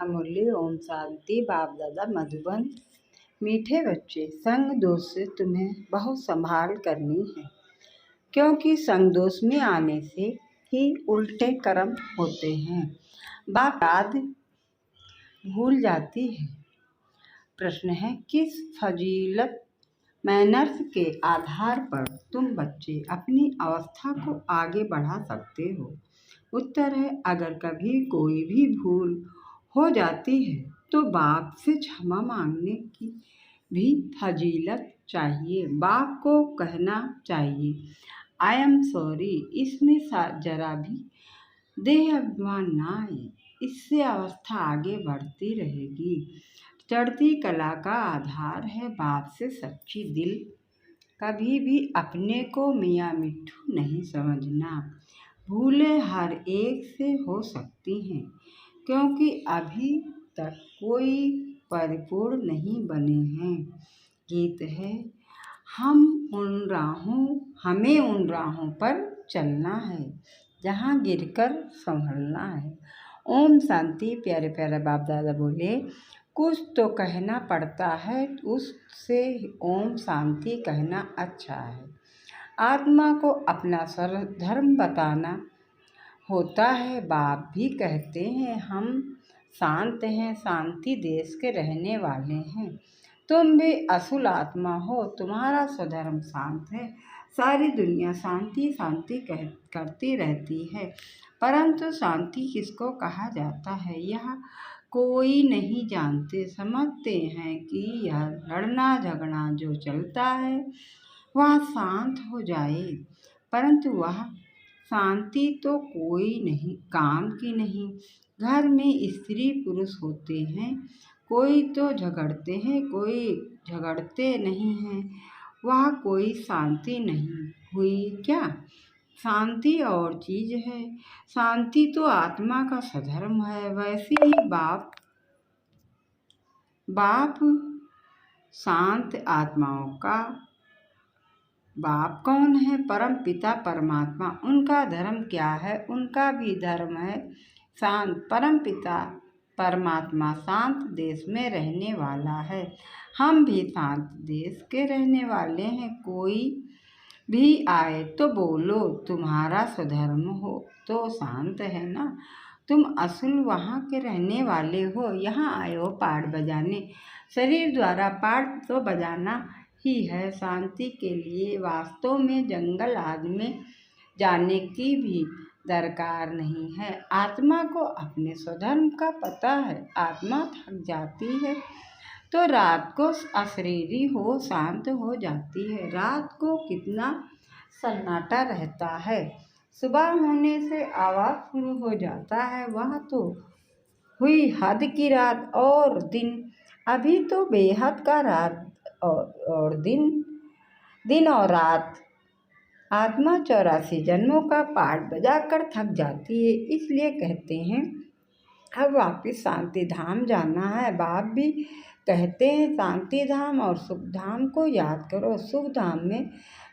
अमूल्य ओम शांति। बाप दादा मधुबन। मीठे बच्चे, संग दोष से तुम्हें बहुत संभाल करनी है, क्योंकि संग दोष में आने से ही उल्टे कर्म होते हैं। बाप याद भूल जाती है। प्रश्न है, किस फजीलत मैनर्स के आधार पर तुम बच्चे अपनी अवस्था को आगे बढ़ा सकते हो? उत्तर है, अगर कभी कोई भी भूल हो जाती है तो बाप से क्षमा मांगने की भी फजीलत चाहिए। बाप को कहना चाहिए, आई एम सॉरी। इसमें जरा भी देह अभिमान ना आए, इससे अवस्था आगे बढ़ती रहेगी। चढ़ती कला का आधार है बाप से सच्ची दिल। कभी भी अपने को मियाँ मिट्ठू नहीं समझना। भूलें हर एक से हो सकती हैं, क्योंकि अभी तक कोई परिपूर्ण नहीं बने हैं। गीत है, हमें उन राहों पर चलना है जहाँ गिरकर संभलना है। ओम शांति। प्यारे प्यारे बाप दादा बोले, कुछ तो कहना पड़ता है, उससे ओम शांति कहना अच्छा है। आत्मा को अपना धर्म बताना होता है। बाप भी कहते हैं, हम शांत हैं, शांति देश के रहने वाले हैं। तुम भी असुल आत्मा हो, तुम्हारा स्वधर्म शांत है। सारी दुनिया शांति शांति करती रहती है, परंतु शांति किसको कहा जाता है यह कोई नहीं जानते। समझते हैं कि यह लड़ना झगड़ना जो चलता है वह शांत हो जाए, परंतु वह शांति तो कोई नहीं काम की नहीं। घर में स्त्री पुरुष होते हैं, कोई तो झगड़ते हैं, कोई झगड़ते नहीं हैं, वह कोई शांति नहीं हुई क्या? शांति और चीज है। शांति तो आत्मा का स्वधर्म है। वैसे ही बाप शांत आत्माओं का बाप कौन है? परम पिता परमात्मा। उनका धर्म क्या है? उनका भी धर्म है शांत। परम पिता परमात्मा शांत देश में रहने वाला है। हम भी शांत देश के रहने वाले हैं। कोई भी आए तो बोलो, तुम्हारा स्वधर्म हो तो शांत है ना? तुम असल वहाँ के रहने वाले हो, यहाँ आए हो पाठ बजाने। शरीर द्वारा पाठ तो बजाना ही है। शांति के लिए वास्तव में जंगल आदि में जाने की भी दरकार नहीं है। आत्मा को अपने स्वधर्म का पता है। आत्मा थक जाती है तो रात को अशरीरी हो शांत हो जाती है। रात को कितना सन्नाटा रहता है, सुबह होने से आवाज़ शुरू हो जाता है। वह तो हुई हद की रात और दिन। अभी तो बेहद का रात और दिन और रात। आत्मा 84 जन्मों का पाठ बजाकर थक जाती है, इसलिए कहते हैं अब वापिस शांति धाम जाना है। बाप भी कहते हैं, शांति धाम और सुख धाम को याद करो। सुख धाम में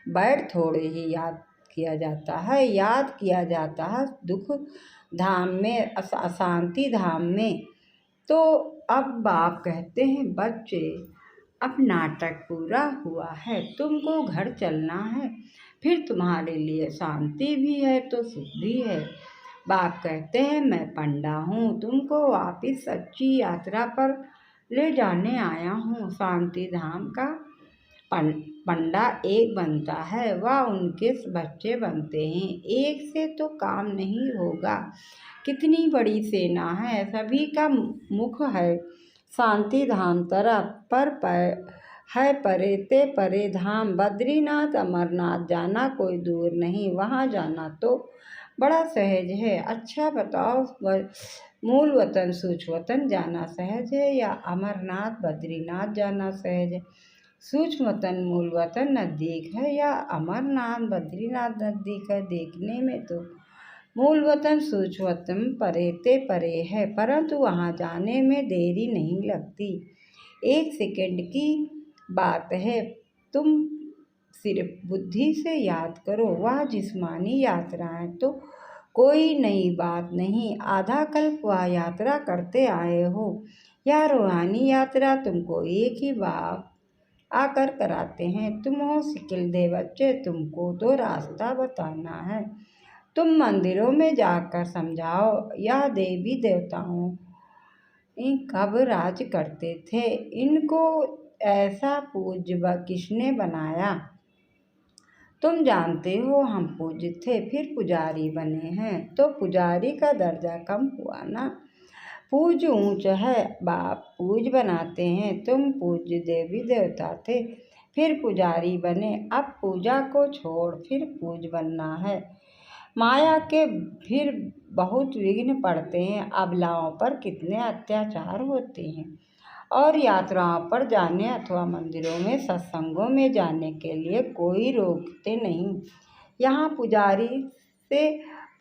बैठ थोड़े ही याद किया जाता है, याद किया जाता है दुख धाम में, अशांति धाम में। तो अब बाप कहते हैं, बच्चे अब नाटक पूरा हुआ है, तुमको घर चलना है। फिर तुम्हारे लिए शांति भी है तो सुख भी है। बाप कहते हैं, मैं पंडा हूँ, तुमको वापिस सच्ची यात्रा पर ले जाने आया हूँ। शांति धाम का पंडा एक बनता है, वह उनके बच्चे बनते हैं। एक से तो काम नहीं होगा। कितनी बड़ी सेना है, सभी का मुख है शांति धाम तरफ। पर है परे परे धाम। बद्रीनाथ अमरनाथ जाना कोई दूर नहीं, वहाँ जाना तो बड़ा सहज है। अच्छा बताओ, मूल वतन सूच वतन जाना सहज है या अमरनाथ बद्रीनाथ जाना सहज है? सूक्ष्म वतन मूल वतन नज़दीक है या अमरनाथ बद्रीनाथ नज़दीक है? देखने में तो मूल वतन सूक्ष्म वतन परे है, परंतु वहाँ जाने में देरी नहीं लगती। 1 सेकंड की बात है। तुम सिर्फ बुद्धि से याद करो। वह जिस्मानी यात्राएं तो कोई नई बात नहीं। आधा कल्प वह यात्रा करते आए हो। यह रूहानी यात्रा तुमको एक ही बाप आकर कराते हैं। तुम हो सिकिलदे बच्चे, तुमको तो रास्ता बताना है। तुम मंदिरों में जाकर समझाओ यह देवी देवताओं कब राज करते थे, इनको ऐसा पूज्य किसने बनाया। तुम जानते हो हम पूज्य थे, फिर पुजारी बने हैं, तो पुजारी का दर्जा कम हुआ ना। पूज ऊंच है, बाप पूज बनाते हैं। तुम पूज्य देवी देवता थे, फिर पुजारी बने। अब पूजा को छोड़ फिर पूज बनना है। माया के फिर बहुत विघ्न पड़ते हैं। अबलाओं पर कितने अत्याचार होते हैं। और यात्राओं पर जाने अथवा मंदिरों में सत्संगों में जाने के लिए कोई रोकते नहीं। यहाँ पुजारी से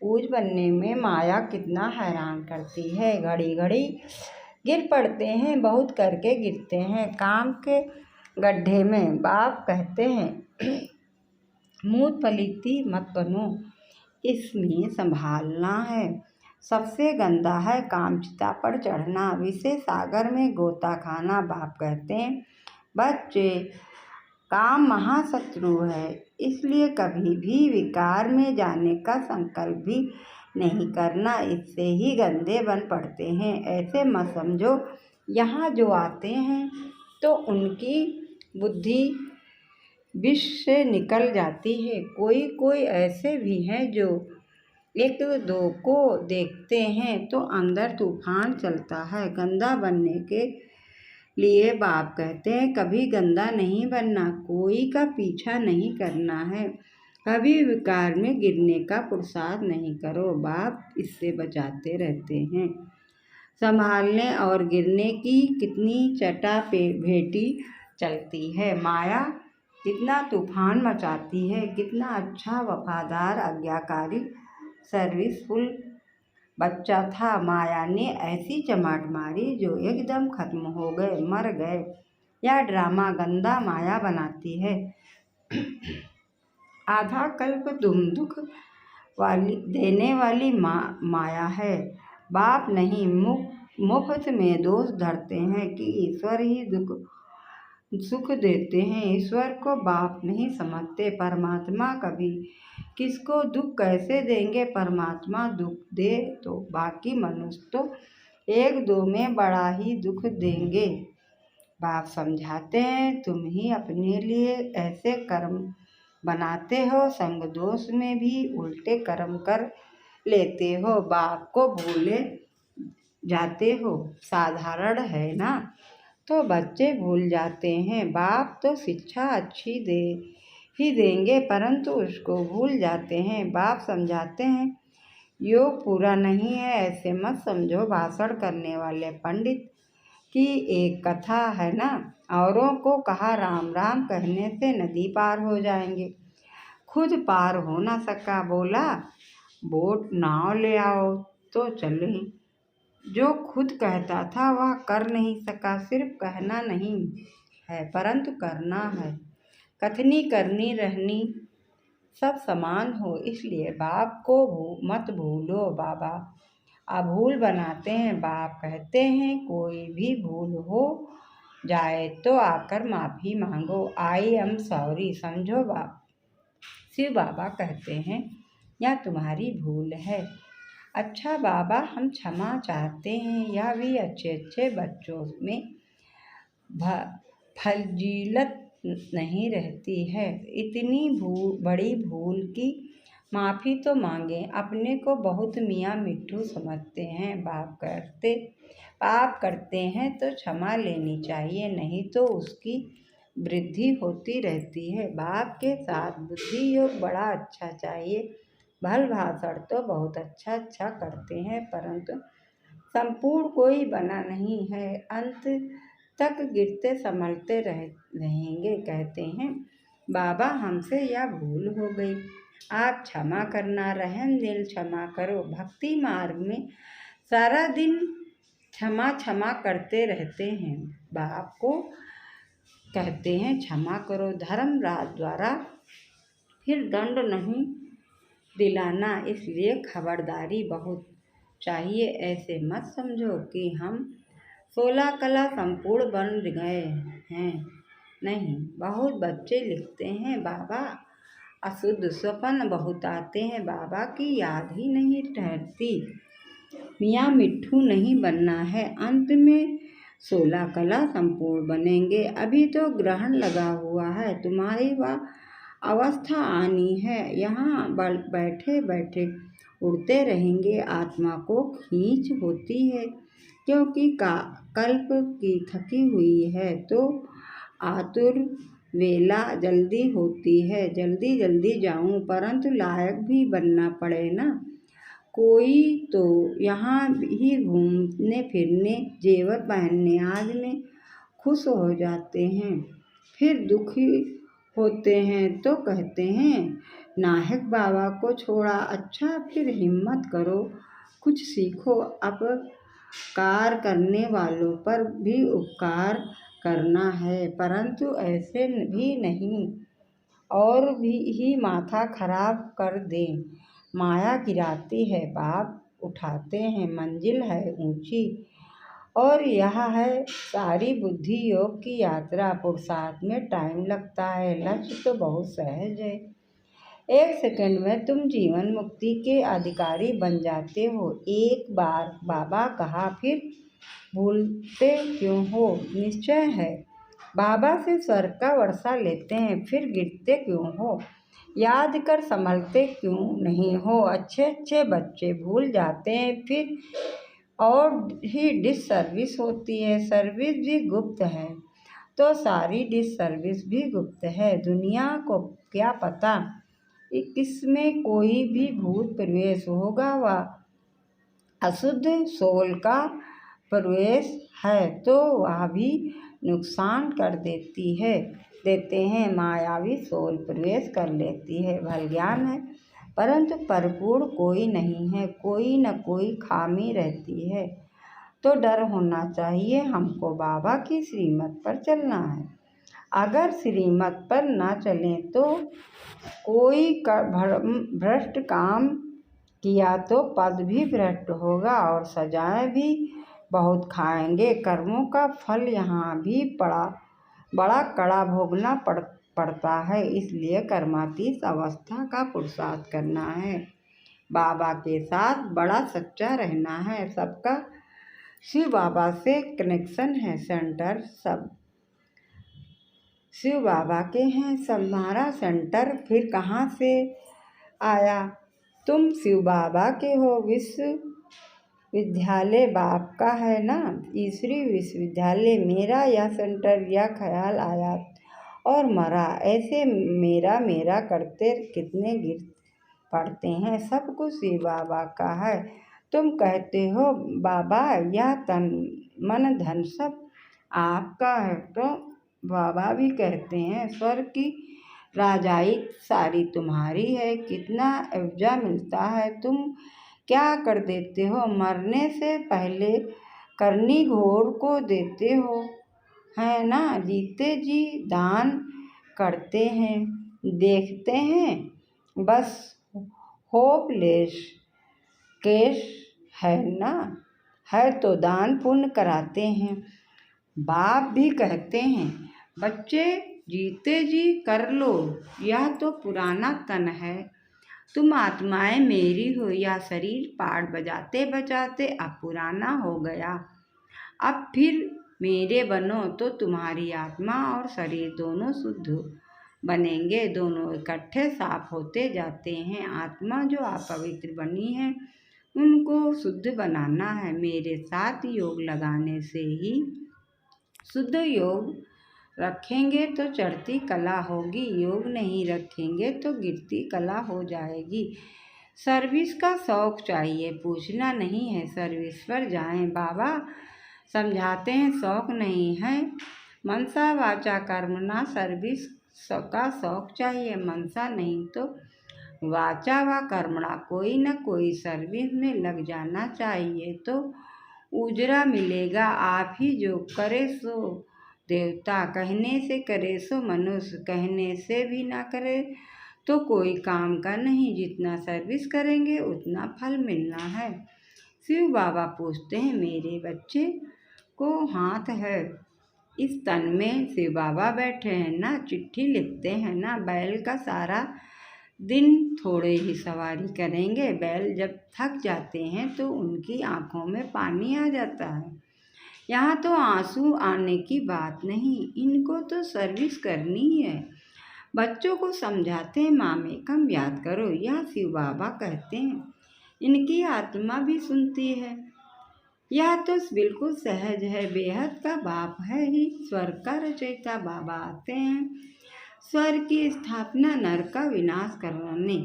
पूज बनने में माया कितना हैरान करती है। घड़ी घड़ी गिर पड़ते हैं, बहुत करके गिरते हैं काम के गड्ढे में। बाप कहते हैं मूत पलीती मत बनो, इसमें संभालना है। सबसे गंदा है कामचिता पर चढ़ना, विषय सागर में गोता खाना। बाप कहते हैं बच्चे, काम महाशत्रु है, इसलिए कभी भी विकार में जाने का संकल्प भी नहीं करना, इससे ही गंदे बन पड़ते हैं। ऐसे मत समझो। यहाँ जो आते हैं तो उनकी बुद्धि विष से निकल जाती है। कोई कोई ऐसे भी हैं जो एक दो को देखते हैं तो अंदर तूफान चलता है। गंदा बनने के लिए बाप कहते हैं कभी गंदा नहीं बनना, कोई का पीछा नहीं करना है, कभी विकार में गिरने का पुरुषार्थ नहीं करो। बाप इससे बचाते रहते हैं। संभालने और गिरने की कितनी भेटी चलती है। माया कितना तूफान मचाती है। कितना अच्छा वफादार आज्ञाकारी सर्विसफुल बच्चा था। माया ने ऐसी चमाट मारी जो एकदम खत्म हो गए, मर गए। यह ड्रामा गंदा माया बनाती है। आधा कल्प दुख देने वाली माया है। बाप नहीं मुफ्त में दोष धरते हैं कि ईश्वर ही सुख देते हैं। ईश्वर को बाप नहीं समझते। परमात्मा कभी किसको दुख कैसे देंगे। परमात्मा दुख दे तो बाकी मनुष्य तो एक दो में बड़ा ही दुख देंगे। बाप समझाते हैं तुम ही अपने लिए ऐसे कर्म बनाते हो, संग दोष में भी उल्टे कर्म कर लेते हो, बाप को भूले जाते हो। साधारण है ना, तो बच्चे भूल जाते हैं। बाप तो शिक्षा अच्छी दे ही देंगे, परंतु उसको भूल जाते हैं। बाप समझाते हैं योग पूरा नहीं है, ऐसे मत समझो। भाषण करने वाले पंडित की एक कथा है ना, औरों को कहा राम राम कहने से नदी पार हो जाएंगे, खुद पार हो ना सका, बोला बोट नाव ले आओ तो चले। जो खुद कहता था वह कर नहीं सका। सिर्फ कहना नहीं है परंतु करना है। कथनी करनी रहनी सब समान हो, इसलिए बाप को मत भूलो। बाबा अभूल बनाते हैं। बाप कहते हैं कोई भी भूल हो जाए तो आकर माफ़ी मांगो, आई एम सॉरी समझो। बाप शिव बाबा कहते हैं यह तुम्हारी भूल है। अच्छा बाबा हम क्षमा चाहते हैं। यह भी अच्छे अच्छे बच्चों में फजीलत नहीं रहती है। इतनी बड़ी भूल की माफ़ी तो मांगे। अपने को बहुत मियाँ मिट्ठू समझते हैं। पाप करते हैं तो क्षमा लेनी चाहिए, नहीं तो उसकी वृद्धि होती रहती है। बाप के साथ बुद्धि योग बड़ा अच्छा चाहिए। भल भाषण तो बहुत अच्छा करते हैं, परंतु संपूर्ण कोई बना नहीं है। अंत तक गिरते संभलते रहेंगे। कहते हैं बाबा हमसे यह भूल हो गई, आप क्षमा करना, रहम दिल क्षमा करो। भक्ति मार्ग में सारा दिन क्षमा करते रहते हैं। बाप को कहते हैं क्षमा करो। धर्मराज द्वारा फिर दंड नहीं दिलाना, इसलिए खबरदारी बहुत चाहिए। ऐसे मत समझो कि हम 16 कला संपूर्ण बन गए हैं। नहीं, बहुत बच्चे लिखते हैं बाबा, अशुद्ध स्वप्न बहुत आते हैं बाबा की याद ही नहीं ठहरती। मियाँ मिट्ठू नहीं बनना है, अंत में 16 कला संपूर्ण बनेंगे। अभी तो ग्रहण लगा हुआ है, तुम्हारी वह अवस्था आनी है। यहाँ बैठे बैठे उड़ते रहेंगे। आत्मा को खींच होती है, क्योंकि कल्प की थकी हुई है तो आतुर वेला जल्दी होती है। जल्दी जल्दी जाऊं, परंतु लायक भी बनना पड़े ना। कोई तो यहाँ ही घूमने फिरने, जेवर पहनने आज में खुश हो जाते हैं, फिर दुखी होते हैं तो कहते हैं नाहक बाबा को छोड़ा। अच्छा, फिर हिम्मत करो, कुछ सीखो। अपकार करने वालों पर भी उपकार करना है, परंतु ऐसे भी नहीं और भी ही माथा खराब कर दें। माया गिराती है, बाप उठाते हैं। मंजिल है ऊंची और यह है सारी बुद्धि योग की यात्रा। पुरुषार्थ में टाइम लगता है, लक्ष्य तो बहुत सहज है। 1 सेकंड में तुम जीवन मुक्ति के अधिकारी बन जाते हो। एक बार बाबा कहा, फिर भूलते क्यों हो? निश्चय है, बाबा से स्वर्ग का वर्षा लेते हैं, फिर गिरते क्यों हो? याद कर संभलते क्यों नहीं हो? अच्छे अच्छे बच्चे भूल जाते हैं, फिर और ही डिस सर्विस होती है। सर्विस भी गुप्त है तो सारी डिस सर्विस भी गुप्त है। दुनिया को क्या पता किसमें कोई भी भूत प्रवेश होगा। वह अशुद्ध सोल का प्रवेश है तो वह भी नुकसान कर देते हैं। मायावी सोल प्रवेश कर लेती है, भल ज्ञान है, परंतु परिपूर्ण कोई नहीं है। कोई न कोई खामी रहती है, तो डर होना चाहिए। हमको बाबा की श्रीमत पर चलना है। अगर श्रीमत पर ना चलें तो कोई भ्रष्ट काम किया तो पद भी भ्रष्ट होगा और सजाएं भी बहुत खाएंगे। कर्मों का फल यहाँ भी बड़ा कड़ा भोगना पड़ता है, इसलिए कर्मातीत अवस्था का पुरुषार्थ करना है। बाबा के साथ बड़ा सच्चा रहना है। सबका शिव बाबा से कनेक्शन है। सेंटर सब शिव बाबा के हैं। हमारा सेंटर फिर कहाँ से आया? तुम शिव बाबा के हो। विश्वविद्यालय बाप का है ना, ईश्वरी विश्वविद्यालय। मेरा यह सेंटर, यह ख्याल आया और मरा। ऐसे मेरा मेरा करते कितने गिर पड़ते हैं। सब कुछ शिव बाबा का है। तुम कहते हो बाबा यह तन मन धन सब आपका है, तो बाबा भी कहते हैं स्वर्ग की राजाई सारी तुम्हारी है। कितना एवजा मिलता है, तुम क्या कर देते हो? मरने से पहले करनी घोर को देते हो, है ना। जीते जी दान करते हैं, देखते हैं बस होपलेस केस है ना। है तो दान पुण्य कराते हैं। बाप भी कहते हैं बच्चे जीते जी कर लो, यह तो पुराना तन है। तुम आत्माएं मेरी हो, या शरीर पाठ बजाते बजाते अब पुराना हो गया। अब फिर मेरे बनो तो तुम्हारी आत्मा और शरीर दोनों शुद्ध बनेंगे। दोनों इकट्ठे साफ होते जाते हैं। आत्मा जो अपवित्र बनी है उनको शुद्ध बनाना है। मेरे साथ योग लगाने से ही शुद्ध योग रखेंगे तो चढ़ती कला होगी, योग नहीं रखेंगे तो गिरती कला हो जाएगी। सर्विस का शौक चाहिए, पूछना नहीं है। सर्विस पर जाएं। बाबा समझाते हैं शौक नहीं है मनसा वाचा कर्मणा। सर्विस का शौक चाहिए, मनसा नहीं तो वाचा व कर्मणा। कोई न कोई सर्विस में लग जाना चाहिए तो उजरा मिलेगा। आप ही जो करे सो देवता, कहने से करे सो मनुष्य, कहने से भी ना करे तो कोई काम का नहीं, जितना सर्विस करेंगे उतना फल मिलना है। शिव बाबा पूछते हैं, मेरे बच्चे को हाथ है इस तन में? शिव बाबा बैठे हैं ना, चिट्ठी लिखते हैं ना, बैल का सारा दिन थोड़े ही सवारी करेंगे। बैल जब थक जाते हैं तो उनकी आंखों में पानी आ जाता है। यहाँ तो आंसू आने की बात नहीं, इनको तो सर्विस करनी है। बच्चों को समझाते हैं, मामे कम याद करो, यह शिव बाबा कहते हैं। इनकी आत्मा भी सुनती है। यह तो बिल्कुल सहज है, बेहद का बाप है ही, स्वर्ग का रचयिता बाबा आते हैं। स्वर्ग की स्थापना, नर का विनाश करवाने।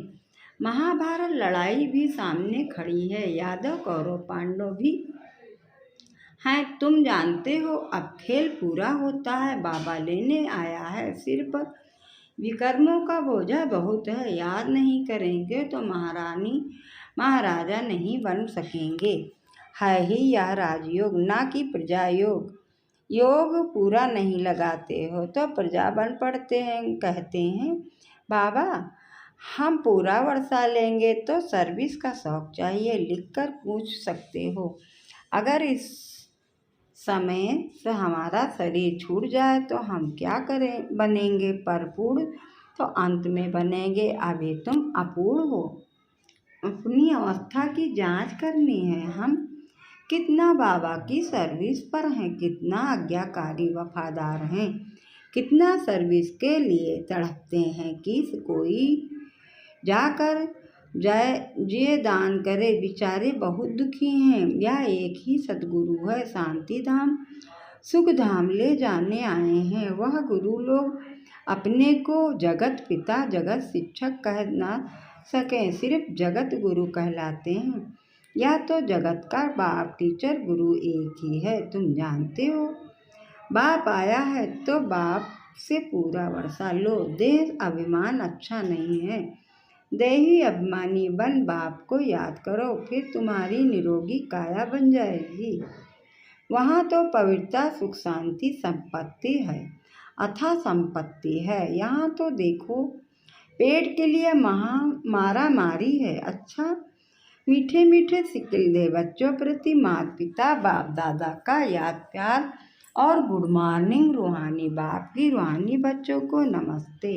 महाभारत लड़ाई भी सामने खड़ी है, यादव कौरव पांडव भी हैं, तुम जानते हो। अब खेल पूरा होता है, बाबा लेने आया है सिर पर। विकर्मों का बोझा बहुत है, याद नहीं करेंगे तो महाराजा नहीं बन सकेंगे। है ही यह राजयोग, ना कि प्रजा योग। योग पूरा नहीं लगाते हो तो प्रजा बन पड़ते हैं। कहते हैं, बाबा हम पूरा वर्षा लेंगे तो सर्विस का शौक चाहिए, लिखकर पूछ सकते हो। अगर इस समय से हमारा शरीर छूट जाए तो हम क्या करें? बनेंगे परपूर्ण तो अंत में बनेंगे। अभी तुम अपूर्ण हो। अपनी अवस्था की जांच करनी है। हम कितना बाबा की सर्विस पर हैं, कितना आज्ञाकारी वफादार हैं, कितना सर्विस के लिए तड़पते हैं कि कोई जाकर जय दान करे। बेचारे बहुत दुखी हैं। यह एक ही सदगुरु है, शांति धाम सुख धाम ले जाने आए हैं। वह गुरु लोग अपने को जगत पिता जगत शिक्षक कह ना सकें, सिर्फ जगत गुरु कहलाते हैं। या तो जगत का बाप टीचर गुरु एक ही है, तुम जानते हो। बाप आया है तो बाप से पूरा वर्षा लो। देह अभिमान अच्छा नहीं है, देही अभिमानी बन बाप को याद करो, फिर तुम्हारी निरोगी काया बन जाएगी। वहाँ तो पवित्रता सुख शांति संपत्ति है, अथा संपत्ति है। यहाँ तो देखो पेट के लिए मारा मारी है। अच्छा मीठे मीठे सिक्किल दे बच्चों प्रति माता पिता बाप दादा का याद प्यार और गुड मॉर्निंग। रूहानी बाप की रूहानी बच्चों को नमस्ते।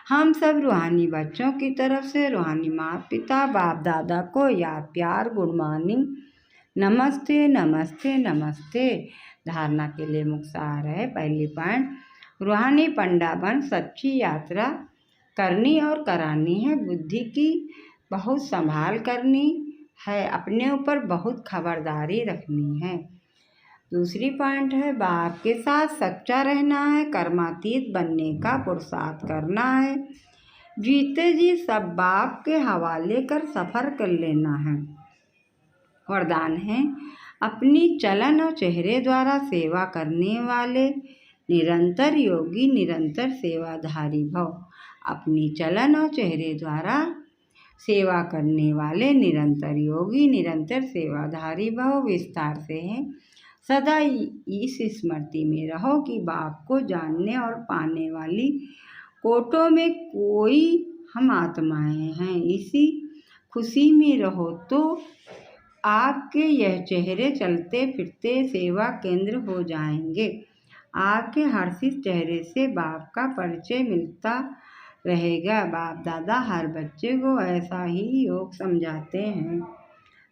हम सब रूहानी बच्चों की तरफ से रूहानी माता पिता बाप दादा को याद प्यार गुड मॉर्निंग, नमस्ते नमस्ते नमस्ते। धारणा के लिए मुख्तार है। पहली पॉइंट, रूहानी पंडा बन सच्ची यात्रा करनी और करानी है। बुद्धि की बहुत संभाल करनी है, अपने ऊपर बहुत खबरदारी रखनी है। दूसरी पॉइंट है, बाप के साथ सच्चा रहना है, कर्मातीत बनने का पुरुषार्थ करना है। जीते जी सब बाप के हवाले कर सफ़र कर लेना है। वरदान है, अपनी चलन और चेहरे द्वारा सेवा करने वाले निरंतर योगी निरंतर सेवाधारी भव। अपनी चलन और चेहरे द्वारा सेवा करने वाले निरंतर योगी निरंतर सेवाधारी भव। विस्तार से है, सदा इस स्मृति में रहो कि बाप को जानने और पाने वाली कोटों में कोई हम आत्माएं हैं। इसी खुशी में रहो तो आपके यह चेहरे चलते फिरते सेवा केंद्र हो जाएंगे। आपके हर्षित चेहरे से बाप का परिचय मिलता रहेगा। बाप दादा हर बच्चे को ऐसा ही योग समझाते हैं।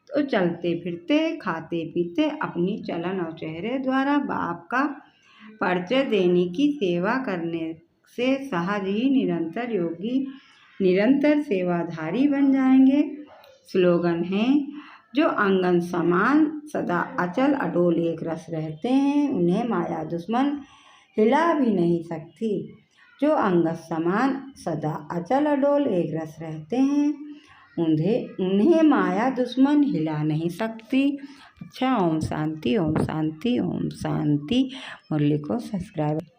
तो चलते फिरते खाते पीते अपनी चलन और चेहरे द्वारा बाप का परिचय देने की सेवा करने से सहज ही निरंतर योगी निरंतर सेवाधारी बन जाएंगे। स्लोगन है, जो अंगन समान सदा अचल अडोल एक रस रहते हैं, उन्हें माया दुश्मन हिला भी नहीं सकती। जो अंगत समान सदा अचल अडोल एक रस रहते हैं, उन्हें माया दुश्मन हिला नहीं सकती। अच्छा, ओम शांति ओम शांति ओम शांति। मुरली को सब्सक्राइब